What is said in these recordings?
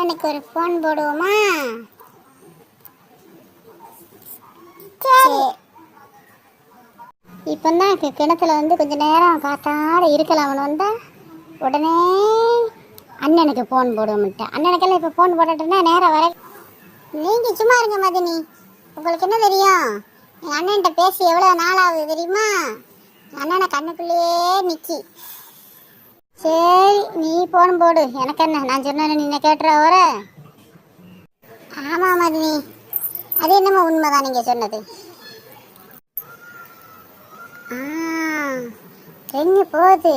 அண்ணனுக்கு ஒரு ஃபோன் போடுவோமா? இப்போதான் கிணத்துல வந்து கொஞ்ச நேரம் காத்தாட இருக்கலாம். அவன் வந்தா உடனே அண்ணனுக்கு ஃபோன் போடுவோம்ட்டேன். அண்ணனுக்கெல்லாம் இப்போ ஃபோன் போட்டுட்டுனா நேரம் வர. நீங்கள் சும்மா இருங்க மதினி. உங்களுக்கு என்ன தெரியும்? எங்கள் அண்ணன்கிட்ட பேசி எவ்வளோ நாள் ஆகுது தெரியுமா? அண்ணனை கண்ணுக்குள்ளேயே நிற்கி. சரி நீ ஃபோன் போடு, எனக்கு என்ன, நான் சொன்னேன் நீ கேட்டுற வர. ஆமாம் மதினி, அது என்னமோ உண்மைதான் நீங்கள் சொன்னது. ரெங்கு போகுது,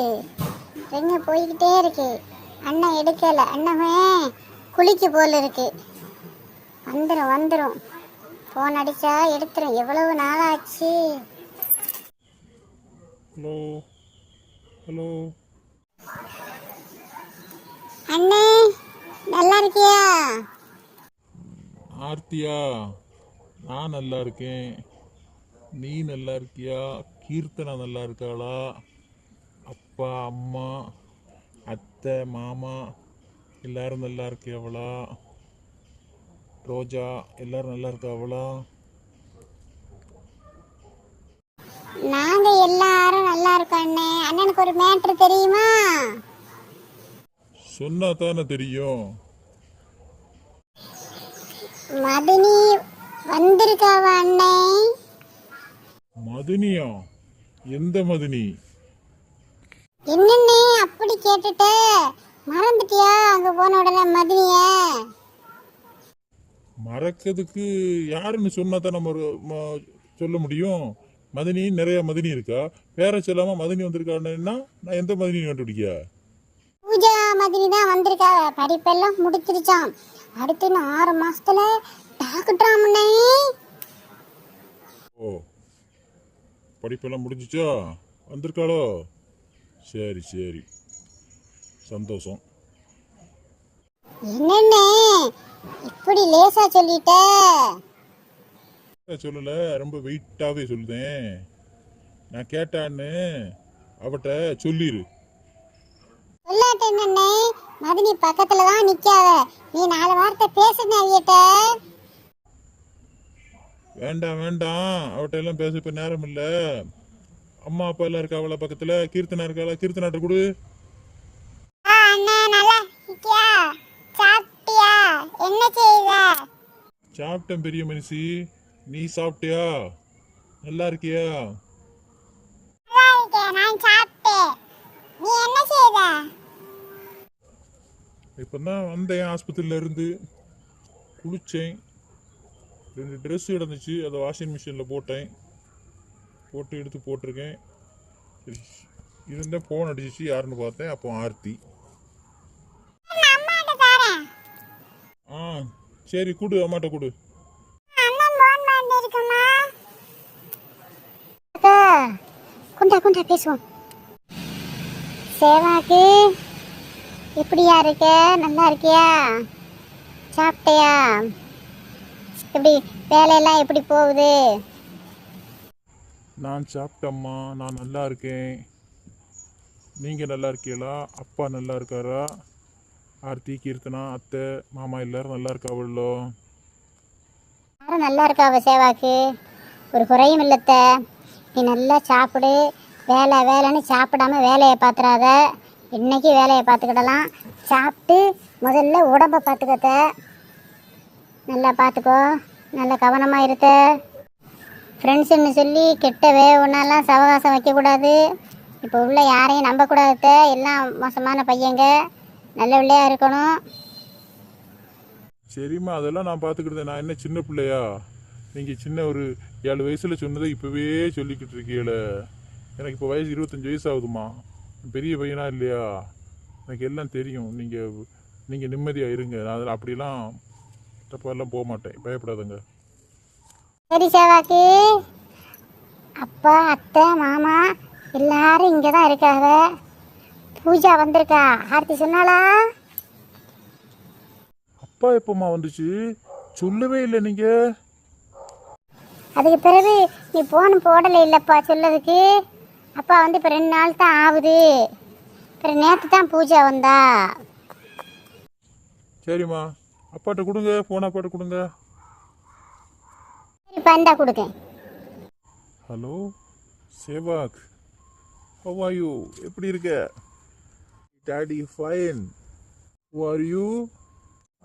ரெங்கு போய்கிட்டே இருக்கு. அண்ணன் எடுக்கலை, அண்ணமே குளிக்க போல இருக்கு. வந்துடும் வந்துடும், ஃபோன் அடித்தா எடுத்துரும். எவ்வளவு நாளாச்சு. ஹலோ ஹலோ அண்ணே, நல்லா இருக்கியா? ஆர்த்தியா, நான் நல்லா இருக்கேன். நீ நல்லா இருக்கியா? கீர்த்தனா நல்லா இருக்காளா? அப்பா அம்மா அத்தை மாமா எல்லாரும் நல்லா இருக்கியாவளா? ரோஜா எல்லாரும் நல்லா இருக்காவளா? நாங்க எல்லாரும் நல்லா இருக்கோம் அண்ணே. அண்ணனுக்கு ஒரு மேட்ரு தெரியுமா? சொன்னா தானே தெரியும். மதினி வந்திருக்காவ அண்ணே. மதினியா? எந்த மதினி? என்னண்ணே அப்படி கேட்டுட்ட? மறந்துட்டியா அங்க போன உடனே மதினிய? மறக்கிறதுக்கு யாருன்னு சொன்னா தான் நம்ம சொல்ல முடியும். மதினி நிறைய மதினி இருக்கா. பேரை சொல்லாம மதினி வந்திருக்கான்னா நான் எந்த மதினி கண்டுபிடிக்க? பூஜா மதினி தான் வந்திருக்கா. படிப்பெல்லாம் முடிச்சிருச்சான். அடுத்து 6 மாசத்துல டாக்டராமண்ணே. ஓ, படிப்பெல்லாம் முடிஞ்சிச்சா? வந்திருக்காளோ? சரி சரி, சந்தோஷம். என்னண்ணே இப்படி லேசா சொல்லிட்ட? சொல்லல, ரொம்ப வெயிட்டாவே சொல்லுதேன். நான் கேட்டான்னு அவட்ட சொல்லிரு. சொல்லாட்ட என்னண்ணே, மதினி பக்கத்துல தான் நிக்காத. நீ 4 வார்த்தை பேசுன அவியட்ட. வேண்டாம் வேண்டாம், அவட்ட எல்லாம் பேச இப்ப நேரம் இல்ல. அம்மா அப்பா எல்லாம் இருக்கா அவளை பக்கத்துல? கீர்த்தனா இருக்காளா? கீர்த்தனாட்ட கொடு. அண்ணா நல்லா இருக்கியா? சாப்பிட்டியா? என்ன செய்த? சாப்பிட்டேன் பெரிய மனுஷி. நீ சாப்பிட்டியா? நல்லா இருக்கியா? நல்லா இருக்கேன், நான் சாப்பிட்டேன். நீ என்ன செய்த? இப்பதான் வந்தேன் ஆஸ்பத்திரியில இருந்து. குளிச்சேன். 2 ட்ரெஸ் கிடந்துச்சு, அதை வாஷிங் மிஷினில் போட்டேன். போட்டு எடுத்து போட்டிருக்கேன். இருந்தேன், ஃபோன் அடிச்சிச்சு. யாருன்னு பார்த்தேன், அப்போ ஆர்த்தி. ஆ சரி, கொடு, அம்மாட்ட கொடு. குண்டா குண்டா பேசுவோம். சேவாக்கு எப்படியா இருக்க? நல்லா இருக்கியா? சாப்பிட்டியா? எப்படி வேலையெல்லாம் எப்படி போகுது? நான் சாப்பிட்டம்மா, நான் நல்லா இருக்கேன். நீங்கள் நல்லா இருக்கீங்களா? அப்பா நல்லா இருக்காரா? ஆர்த்தி, கீர்த்தனா, அத்தை மாமா எல்லாரும் நல்லா இருக்காவளோ? யாரும் நல்லா இருக்காவ சேவாக்கு, ஒரு குறையும் இல்லத்த. நீ நல்லா சாப்பிடு. வேலை வேலைன்னு சாப்பிடாம வேலையை பார்த்துறாத. இன்னைக்கு வேலையை பார்த்துக்கிடலாம். சாப்பிட்டு முதல்ல உடம்பை பார்த்துக்கத்த. நல்லா பார்த்துக்கோ, நல்லா கவனமாக இருத்த. ஃப்ரெண்ட்ஸுன்னு சொல்லி கெட்ட ஒன்றெல்லாம் சவகாசம் வைக்கக்கூடாது. இப்போ உள்ள யாரையும் நம்பக்கூடாது. எல்லாம் மோசமான பையங்க. நல்ல பிள்ளையாக இருக்கணும். சரிம்மா, அதெல்லாம் நான் பார்த்துக்கிட்டேன். நான் என்ன சின்ன பிள்ளையா? நீங்கள் சின்ன ஒரு 7 வயசில் சொன்னதை இப்போவே சொல்லிக்கிட்டு இருக்கீங்கள. எனக்கு இப்போ வயசு 25 வயசு ஆகுதுமா. பெரிய பையனா இல்லையா? எனக்கு எல்லாம் தெரியும். நீங்கள் நிம்மதியாக இருங்க. நான் அதில் அப்படிலாம் தப்பெல்லாம் போக மாட்டேன், பயப்படாதுங்க. சரி சேவாக்கு, அப்பா அத்தை மாமா எல்லாரும் இங்கே தான் இருக்காங்க. பூஜா வந்திருக்கா. ஆர்த்தி சொன்னாளா? அப்பா எப்போம்மா வந்துச்சு? சொல்லவே இல்லை நீங்கள். அதுக்கு பிறகு நீ போன் போடலை இல்லைப்பா சொல்லதுக்கு. அப்பா வந்து இப்போ 2 நாள் தான் ஆகுது. அப்புறம் நேற்று தான் பூஜா வந்தா. சரிம்மா, அப்பாட்ட கொடுங்க, ஃபோன் அப்பாட்ட கொடுங்க. சரி பந்தா கொடுக்கேன். Hello Sehwag, how are you? எப்படி இருக்க? Daddy fine. Who are you?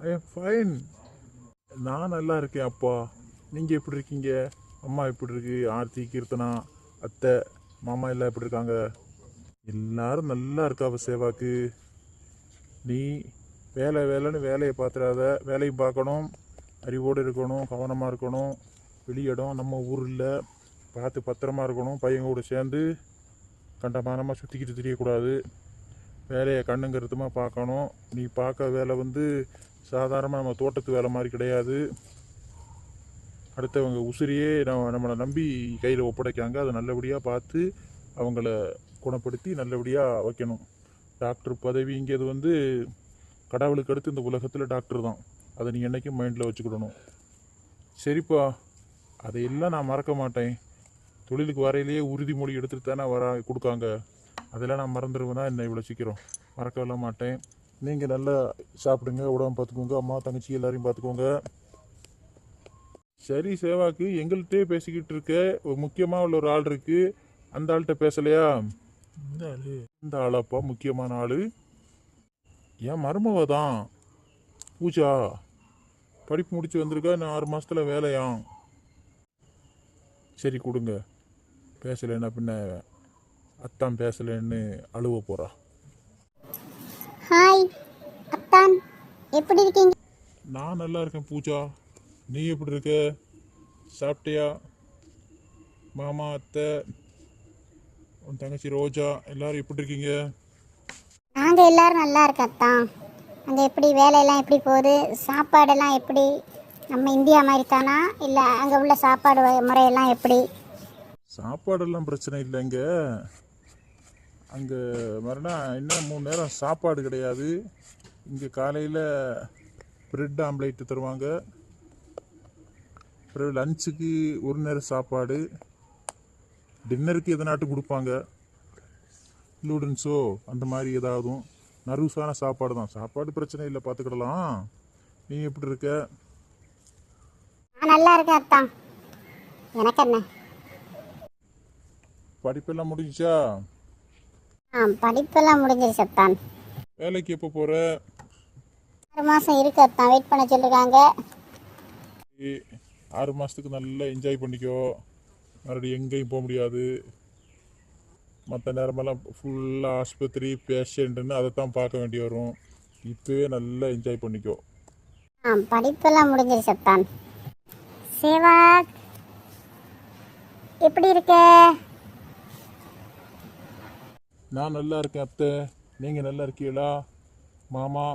I am fine. நான் நல்லா இருக்கேன் அப்பா. நீங்கள் எப்படி இருக்கீங்க? அம்மா எப்படி இருக்கு? ஆர்த்தி, கீர்த்தனா, அத்தை, மாமா எல்லாம் எப்படி இருக்காங்க? எல்லாரும் நல்லா இருக்காவ சேவாக்கு. நீ வேலை வேலைன்னு வேலையை பார்த்துடாத. வேலையும் பார்க்கணும், அறிவோடு இருக்கணும், கவனமாக இருக்கணும். வெளியிடம் நம்ம ஊர் இல்லை, பார்த்து பத்திரமா இருக்கணும். பையன் கூட சேர்ந்து கண்டமானமாக சுற்றிக்கிட்டு தெரியக்கூடாது. வேலையை கண்ணுங்கிறதுமாக பார்க்கணும். நீ பார்க்க வேலை வந்து சாதாரணமாக நம்ம தோட்டத்து வேலை மாதிரி கிடையாது. அடுத்தவங்க உசிரியே நம்மளை நம்பி கையில் ஒப்படைக்காங்க. அதை நல்லபடியாக பார்த்து அவங்கள குணப்படுத்தி நல்லபடியாக வைக்கணும். டாக்டர் பதவிங்கிறது வந்து கடவுளுக்கு அடுத்து இந்த உலகத்தில் டாக்டர் தான். அதை நீ என்றைக்கும் மைண்டில் வச்சுக்கிடணும். சரிப்பா, அதையெல்லாம் நான் மறக்க மாட்டேன். தொழிலுக்கு வரையிலேயே உறுதிமொழி எடுத்துகிட்டு தானே கொடுக்காங்க. அதெல்லாம் நான் மறந்துடுவேன்னா என்ன இவ்வளோ சீக்கிரம் மறக்கவெல்லாம் மாட்டேன். நீங்கள் நல்லா சாப்பிடுங்க, உடம்பு பார்த்துக்கோங்க, அம்மா தங்கச்சி எல்லாரையும் பார்த்துக்கோங்க. சரி சேவாக்கு, எங்கள்கிட்டே பேசிக்கிட்டு இருக்க. ஒரு முக்கியமாக உள்ள ஒரு ஆள் இருக்குது, அந்த ஆள்கிட்ட பேசலையா? இந்த ஆளாப்பா முக்கியமான ஆள். என் மருமவ தான் பூஜா. படிப்பு முடிச்சு வந்திருக்கா, இன்னும் 6 மாதத்தில் வேலையாம். சரி கொடுங்க. பேசலைன்னா பின்ன அத்தான் பேசலைன்னு அழுவ போகிறா. ஹாய் அத்தான், எப்படி இருக்கீங்க? நான் நல்லா இருக்கேன் பூஜா. நீ எப்படி இருக்க? சாப்பிட்டியா? மாமா, அத்தை, உன் தங்கச்சி ரோஜா எல்லாரும் எப்படி இருக்கீங்க? நாங்கள் எல்லாரும் நல்லா இருக்கோம் அத்தான். அங்கே எப்படி வேலையெல்லாம் எப்படி போகுது? சாப்பாடெல்லாம் எப்படி? நம்ம இந்தியா மாதிரி தானா, இல்லை அங்கே உள்ள சாப்பாடு முறையெல்லாம் எப்படி? சாப்பாடெல்லாம் பிரச்சனை இல்லைங்க. அங்கே மறுநாள் இன்னும் 3 நேரம் சாப்பாடு கிடையாது. இங்கே காலையில் பிரெட் ஆம்லேட்டு தருவாங்க. பிறகு லஞ்சுக்கு 1 நேரம் சாப்பாடு. டின்னருக்கு எதனாட்டும் கொடுப்பாங்க, நூடுல்ஸோ அந்த மாதிரி ஏதாவதும். நர்வஸான சாப்பாடு தான். சாப்பாடு பிரச்சனை இல்லை, பார்த்துக்கிடலாம். நீ எப்படி இருக்க? நான் நல்லா இருக்கேன் அத்தான். எனக்கு என்ன? படிப்பெல்லாம் முடிஞ்சிச்சா? படிப்பெல்லாம் முடிஞ்சிருச்சு அத்தான். வேலைக்கு எப்போ போகிற? 6 மாதம் இருக்கு அத்தான், வெயிட் பண்ண சொல்லியிருக்காங்க. 6 மாதத்துக்கு நல்லா என்ஜாய் பண்ணிக்கோ. மறுபடியும் எங்கேயும் போக முடியாது. மற்ற நேரமெல்லாம் ஃபுல்லாக ஆஸ்பத்திரி பேஷண்ட்டுன்னு அதை தான் பார்க்க வேண்டி வரும். இப்போவே நல்லா என்ஜாய் பண்ணிக்கோ. படிப்பெல்லாம் முடிஞ்சிருச்சு அத்தான். சேவாக், எப்படி இருக்க? நான் நல்லா இருக்கேன் அத்தை. நீங்கள் நல்லா இருக்கீங்களா? மாமா,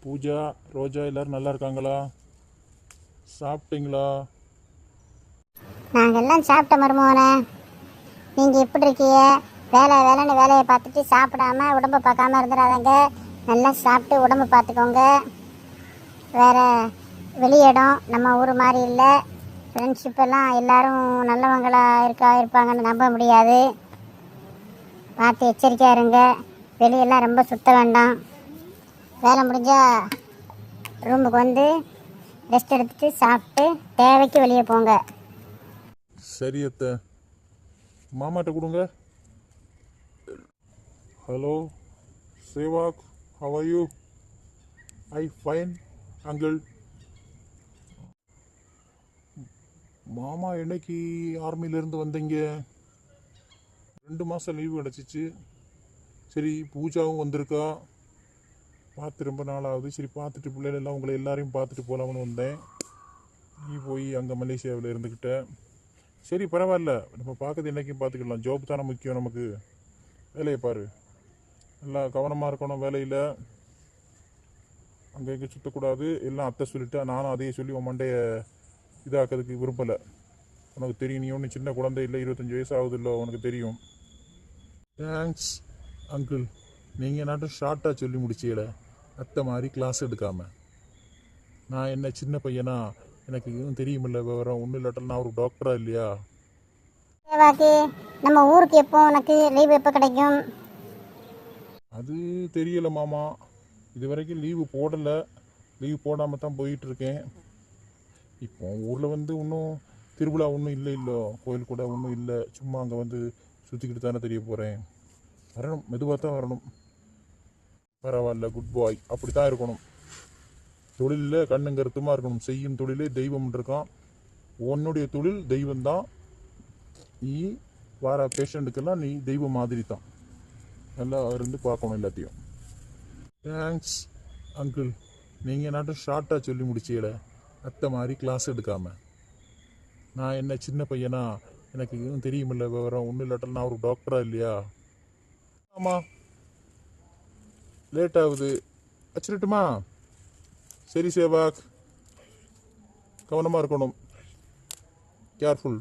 பூஜா, ரோஜா எல்லாரும் நல்லா இருக்காங்களா? சாப்பிட்டீங்களா? நாங்கள் எல்லாம் சாப்பிட்ட மருமோனே. நீங்கள் எப்படி இருக்கீங்க? வேலைன்னு வேலையை பார்த்துட்டு சாப்பிடாம உடம்பை பார்க்காம இருந்துடாதங்க. நல்லா சாப்பிட்டு உடம்பை பார்த்துக்கோங்க. வேறு வெளியிடம் நம்ம ஊர் மாதிரி இல்லை. ஃப்ரெண்ட்ஷிப் எல்லாம் எல்லாரும் நல்லவங்களா இருப்பாங்கன்னு நம்ப முடியாது. பார்த்து எச்சரிக்கையாக இருங்க. வெளியெல்லாம் ரொம்ப சுத்த வேண்டாம். வேலை முடிஞ்சால் ரூமுக்கு வந்து ரெஸ்ட் எடுத்துட்டு சாப்பிட்டு தேவைக்கு வெளியே போங்க. சரி அத்தை. மாமாட்ட கொடுங்க. Hello Sehwag, how are you? I fine uncle. மாமா என்னைக்கு ஆர்மியிலேருந்து வந்தீங்க? 2 மாதம் லீவு கிடச்சிச்சு. சரி பூஜாவும் வந்திருக்கா, பார்த்து ரொம்ப நாள் ஆகுது. சரி பார்த்துட்டு பிள்ளைகளெல்லாம் உங்களை எல்லாரையும் பார்த்துட்டு போகலாம்னு வந்தேன். நீ போய் அங்கே மலேசியாவில் இருந்துக்கிட்ட. சரி பரவாயில்ல, நம்ம பார்க்கறது என்றைக்கும் பார்த்துக்கலாம். ஜாப் தானே முக்கியம் நமக்கு. வேலையை பாரு, நல்லா கவனமாக இருக்கணும் வேலையில். அங்கே இங்கே சுற்றக்கூடாது. எல்லாம் அத்தை சொல்லிட்டா, நானும் அதையே சொல்லி உன் மண்டையை இதாக்கிறதுக்கு விரும்பலை. உனக்கு தெரியும், நீ ஒன்றும் சின்ன குழந்தை இல்லை, 25 வயசு ஆகுது இல்லை, உனக்கு தெரியும். Thanks uncle. நீங்கள் நாட்டும் ஷார்ட்டாக சொல்லி முடிச்சீட, அத்தை மாதிரி கிளாஸ் எடுக்காமல். நான் என்ன சின்ன பையனா? எனக்கு எதுவும் தெரியுமில்ல விவரம். ஒன்றும் இல்லாட்டாலும் நான் ஒரு டாக்டராக இல்லையா? சேவாக்கு, நம்ம ஊருக்கு எப்போ உனக்கு லீவ் எப்போ கிடைக்கும்? அது தெரியல மாமா. இது வரைக்கும் லீவு போடலை, லீவு போடாமல் தான் போயிட்டுருக்கேன். இப்போ ஊரில் வந்து இன்னும் திருவிழா ஒன்றும் இல்லை, கோயில் கூட ஒன்றும் இல்லை. சும்மா அங்கே வந்து சுற்றிக்கிட்டு தானே தெரிய போகிறேன். வரணும், மெதுவாக தான் வரணும். பரவாயில்ல, குட் பாய். அப்படி தான் இருக்கணும். தொழிலில் கண்ணும் கருத்துமாக இருக்கணும். செய்யும் தொழிலே தெய்வம் இருக்கான். உன்னுடைய தொழில் தெய்வம்தான். நீ வர பேஷண்ட்டுக்கெல்லாம் நீ தெய்வம் மாதிரி தான். நல்லா இருந்து பார்க்கணும் எல்லாத்தையும். Thanks uncle. நீங்கள் நாட்டும் ஷார்ட்டாக சொல்லி முடிச்சீங்கள, அத்தை மாதிரி கிளாஸ் எடுக்காமல். நான் என்ன சின்ன பையனா? எனக்கு எதுவும் தெரியுமில்ல விவரம். ஒன்றும் இல்லாட்டால் நான் ஒரு டாக்டரா இல்லையா? ஆமாம், லேட் ஆகுது. வச்சிடட்டுமா? சரி சேவாக், கவனமாக இருக்கணும். கேர்ஃபுல்.